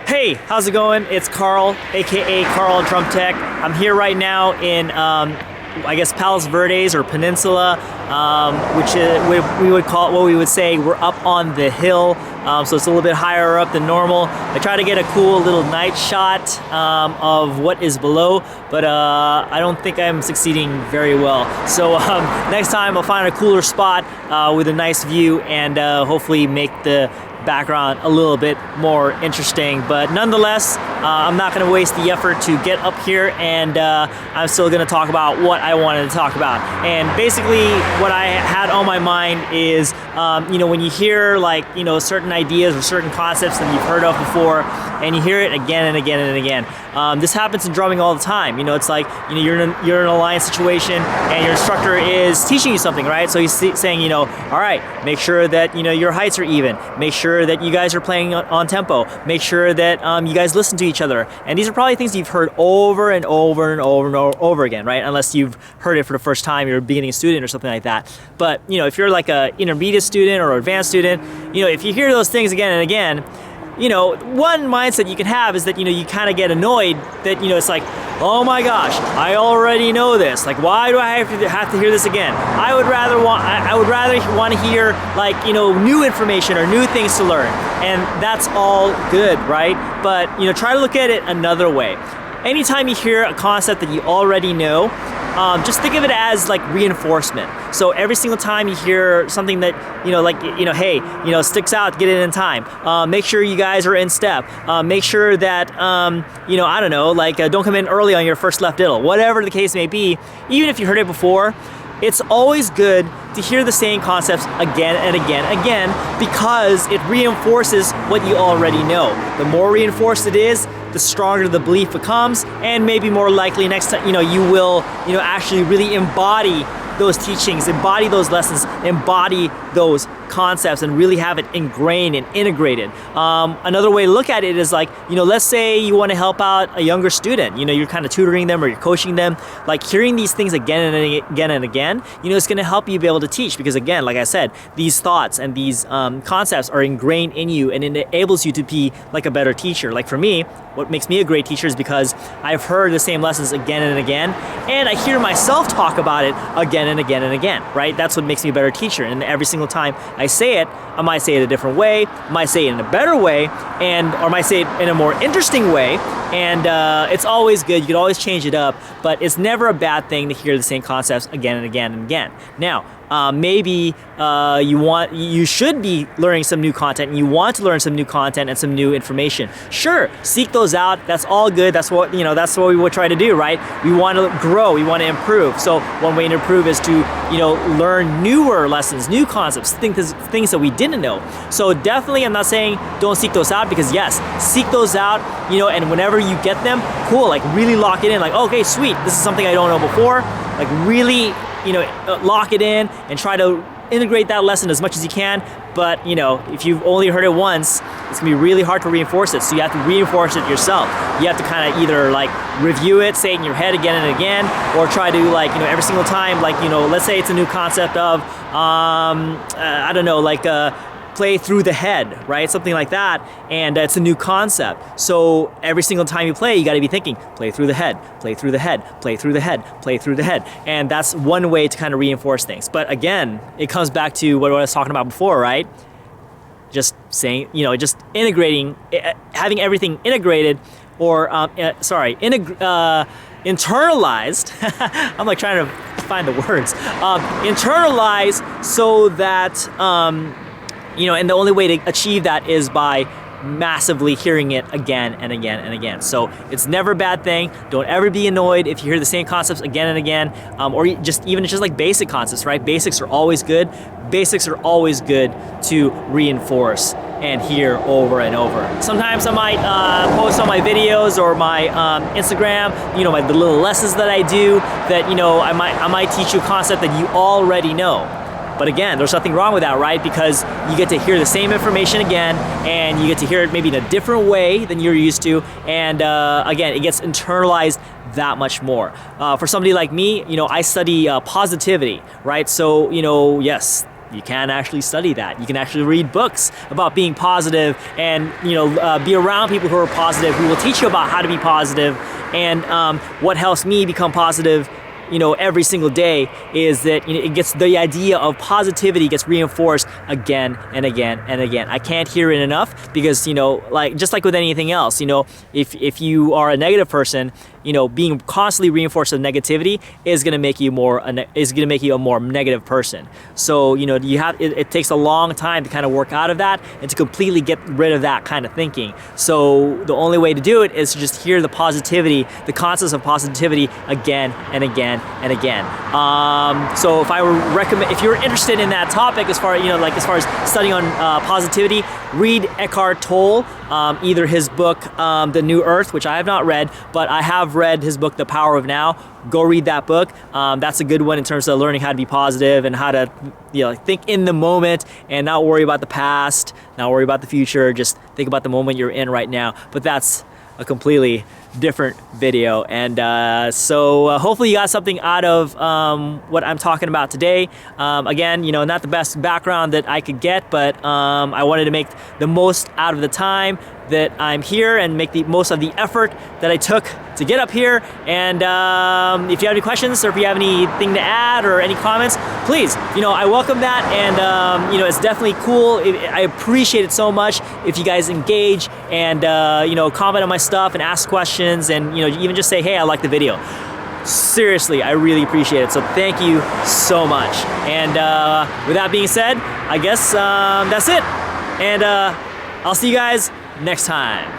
Hey, how's it going? It's Karl, aka Karl Drum Tech. I'm here right now in, I guess, Palos Verdes or Peninsula, which is, we would call it, what we would say, we're up on the hill, so it's a little bit higher up than normal. I try to get a cool little night shot of what is below, but I don't think I'm succeeding very well. So next time I'll find a cooler spot with a nice view and hopefully make the background a little bit more interesting, but nonetheless I'm not going to waste the effort to get up here, and I'm still going to talk about what I wanted to talk about. And basically what I had on my mind is when you hear certain ideas or certain concepts that you've heard of before and you hear it again and again and again. This happens in drumming all the time. It's like you're in an alliance situation and your instructor is teaching you something, right? So he's saying, all right, make sure that your heights are even, make sure that you guys are playing on tempo, make sure that you guys listen to each other. And these are probably things you've heard over and over and over and over again, right? Unless you've heard it for the first time, you're a beginning student or something like that. But if you're like a intermediate student or advanced student, if you hear those things again and again, one mindset you can have is that you kind of get annoyed that it's like, oh my gosh, I already know this. Like, why do I have to hear this again? I would rather want to hear new information or new things to learn, and that's all good, right? But try to look at it another way. Anytime you hear a concept that you already know, just think of it as like reinforcement. So every single time you hear something that hey, sticks out, get it in time. Make sure you guys are in step. Make sure that I don't know, don't come in early on your first left diddle. Whatever the case may be, even if you heard it before, it's always good to hear the same concepts again and again and again, because it reinforces what you already know. The more reinforced it is, the stronger the belief becomes, and maybe more likely next time you will actually really embody those teachings, embody those lessons, embody those concepts, and really have it ingrained and integrated. Another way to look at it is let's say you want to help out a younger student, you're kind of tutoring them or you're coaching them, hearing these things again and again and again, it's going to help you be able to teach, because again, like I said, these thoughts and these concepts are ingrained in you, and it enables you to be like a better teacher. Like for me, what makes me a great teacher is because I've heard the same lessons again and again, and I hear myself talk about it again and again and again, right? That's what makes me a better teacher. And every single time I say it, I might say it a different way, I might say it in a better way, or I might say it in a more interesting way, and it's always good. You can always change it up, but it's never a bad thing to hear the same concepts again and again and again. Now, maybe you should be learning some new content, and you want to learn some new content and some new information. Sure, seek those out. That's all good. That's what we would try to do, right? We want to grow. We want to improve. So one way to improve is to learn newer lessons, new concepts, things that we didn't know. So definitely, I'm not saying don't seek those out, because yes, seek those out. And whenever you get them, cool. Really lock it in. Okay, sweet. This is something I don't know before. Really. Lock it in and try to integrate that lesson as much as you can. But if you've only heard it once, it's gonna be really hard to reinforce it. So you have to reinforce it yourself. You have to kind of either review it, say it in your head again and again, or try to every single time, let's say it's a new concept of I don't know, play through the head, right? Something like that, and it's a new concept. So every single time you play, you got to be thinking, play through the head, play through the head, play through the head, play through the head. And that's one way to kind of reinforce things. But again, it comes back to what I was talking about before, right? Just saying, just integrating, having everything integrated, or internalized. I'm trying to find the words. Internalized, so that and the only way to achieve that is by massively hearing it again and again and again. So it's never a bad thing. Don't ever be annoyed if you hear the same concepts again and again, or just basic concepts, right? Basics are always good. Basics are always good to reinforce and hear over and over. Sometimes I might post on my videos or my Instagram, the little lessons that I do, that I might teach you a concept that you already know. But again, there's nothing wrong with that, right? Because you get to hear the same information again, and you get to hear it maybe in a different way than you're used to, and again, it gets internalized that much more. For somebody like me, I study positivity, right? So, yes, You can actually study that. You can actually read books about being positive and, you know, be around people who are positive, who will teach you about how to be positive. And what helps me become positive, you know, every single day is that, you know, it gets, the idea of positivity gets reinforced again and again and again. I can't hear it enough because, you know, like, just like with anything else, you know, if you are a negative person, you know, being constantly reinforced with negativity is going to make you a more negative person. So, you know, it takes a long time to kind of work out of that and to completely get rid of that kind of thinking. So the only way to do it is to just hear the positivity, the concepts of positivity again and again and again. So if I were if you're interested in that topic, as far as studying on positivity, read Eckhart Tolle, either his book The New Earth, which I have not read, but I have read his book The Power of Now. Go read that book. That's a good one in terms of learning how to be positive and how to, you know, think in the moment and not worry about the past, not worry about the future. Just think about the moment you're in right now. But that's a completely different video. And so hopefully you got something out of what I'm talking about today. Again, you know, not the best background that I could get, but I wanted to make the most out of the time that I'm here and make the most of the effort that I took to get up here. And if you have any questions or if you have anything to add or any comments, please, you know, I welcome that. And you know, it's definitely cool. I appreciate it so much if you guys engage and you know, comment on my stuff and ask questions, and, you know, even just say, hey, I like the video. Seriously, I really appreciate it. So thank you so much. And with that being said, I guess that's it. And I'll see you guys next time.